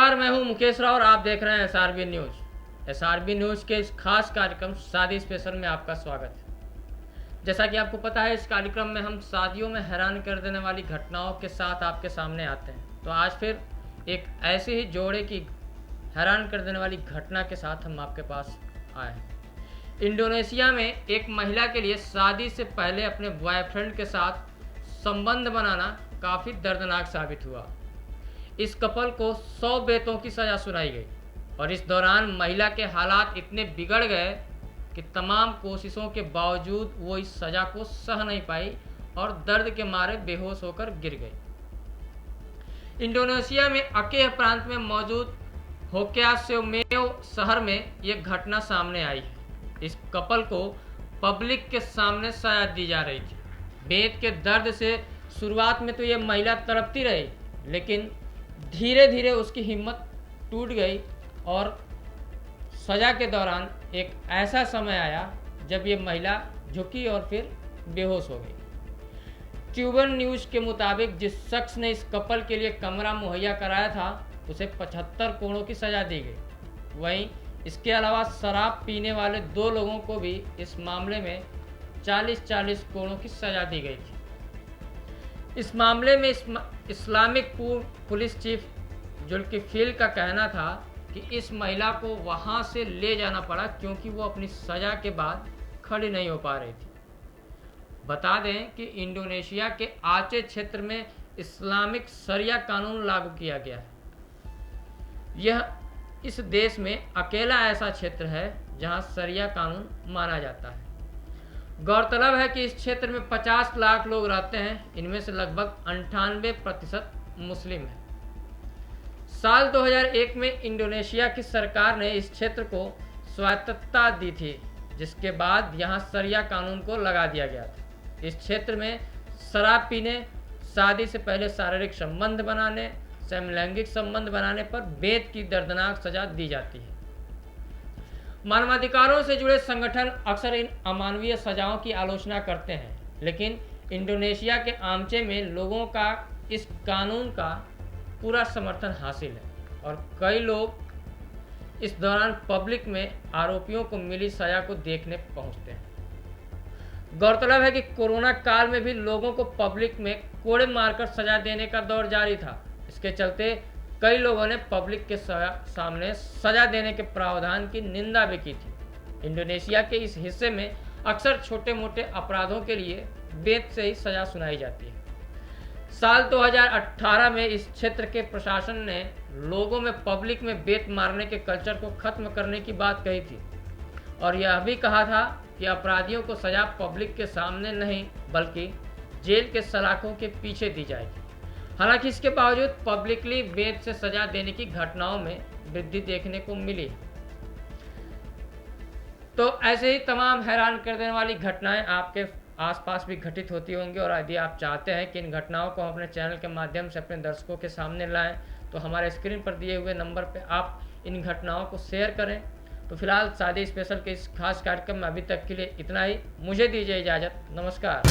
नमस्कार, मैं हूं मुकेश राव और आप देख रहे हैं एसआरबी न्यूज़। एसआरबी न्यूज़ के इस खास कार्यक्रम शादी स्पेशल में आपका स्वागत है। जैसा कि आपको पता है, इस कार्यक्रम में हम शादियों में हैरान कर देने वाली घटनाओं के साथ आपके सामने आते हैं। तो आज फिर एक ऐसे ही जोड़े की हैरान कर देने वाली घटना के साथ हम आपके पास आए हैं। इंडोनेशिया में एक महिला के लिए शादी से पहले अपने बॉयफ्रेंड के साथ संबंध बनाना काफ़ी दर्दनाक साबित हुआ। इस कपल को 100 बेतों की सज़ा सुनाई गई और इस दौरान महिला के हालात इतने बिगड़ गए कि तमाम कोशिशों के बावजूद वो इस सज़ा को सह नहीं पाई और दर्द के मारे बेहोश होकर गिर गई। इंडोनेशिया में अकेह प्रांत में मौजूद होक्यासोमेओ शहर में ये घटना सामने आई है। इस कपल को पब्लिक के सामने सज़ा दी जा रही थी। बेत के दर्द से शुरुआत में तो ये महिला तड़पती रही, लेकिन धीरे धीरे उसकी हिम्मत टूट गई और सज़ा के दौरान एक ऐसा समय आया जब ये महिला झुकी और फिर बेहोश हो गई। ट्यूबन न्यूज़ के मुताबिक जिस शख्स ने इस कपल के लिए कमरा मुहैया कराया था उसे 75 कोड़ों की सज़ा दी गई। वहीं इसके अलावा शराब पीने वाले 2 लोगों को भी इस मामले में 40-40 कोड़ों की सज़ा दी गई थी। इस मामले में इस्लामिक पुलिस चीफ जुल्किफिल का कहना था कि इस महिला को वहां से ले जाना पड़ा क्योंकि वो अपनी सज़ा के बाद खड़ी नहीं हो पा रही थी। बता दें कि इंडोनेशिया के आचे क्षेत्र में इस्लामिक शरिया कानून लागू किया गया है। यह इस देश में अकेला ऐसा क्षेत्र है जहां शरिया कानून माना जाता है। गौरतलब है कि इस क्षेत्र में 50 लाख लोग रहते हैं। इनमें से लगभग 98% मुस्लिम हैं। साल 2001 में इंडोनेशिया की सरकार ने इस क्षेत्र को स्वायत्तता दी थी, जिसके बाद यहां शरिया कानून को लगा दिया गया था। इस क्षेत्र में शराब पीने, शादी से पहले शारीरिक संबंध बनाने, समलैंगिक संबंध बनाने पर बेत की दर्दनाक सजा दी जाती है। मानवाधिकारों से जुड़े संगठन अक्सर इन अमानवीय सजाओं की आलोचना करते हैं, लेकिन इंडोनेशिया के आमचे में लोगों का इस कानून का पूरा समर्थन हासिल है और कई लोग इस दौरान पब्लिक में आरोपियों को मिली सजा को देखने पहुंचते हैं। गौरतलब है कि कोरोना काल में भी लोगों को पब्लिक में कोड़े मारकर सजा देने का दौर जारी था। इसके चलते कई लोगों ने पब्लिक के सामने सजा देने के प्रावधान की निंदा भी की थी। इंडोनेशिया के इस हिस्से में अक्सर छोटे मोटे अपराधों के लिए बेत से ही सजा सुनाई जाती है। साल 2018 में इस क्षेत्र के प्रशासन ने लोगों में पब्लिक में बेत मारने के कल्चर को खत्म करने की बात कही थी और यह भी कहा था कि अपराधियों को सजा पब्लिक के सामने नहीं बल्कि जेल के सलाखों के पीछे दी जाएगी। हालांकि इसके बावजूद पब्लिकली बेत से सजा देने की घटनाओं में वृद्धि देखने को मिली। तो ऐसे ही तमाम हैरान कर देने वाली घटनाएं आपके आसपास भी घटित होती होंगी और यदि आप चाहते हैं कि इन घटनाओं को हम अपने चैनल के माध्यम से अपने दर्शकों के सामने लाएं तो हमारे स्क्रीन पर दिए हुए नंबर पर आप इन घटनाओं को शेयर करें। तो फिलहाल शादी स्पेशल के इस खास कार्यक्रम में अभी तक के लिए इतना ही। मुझे दीजिए इजाज़त। नमस्कार।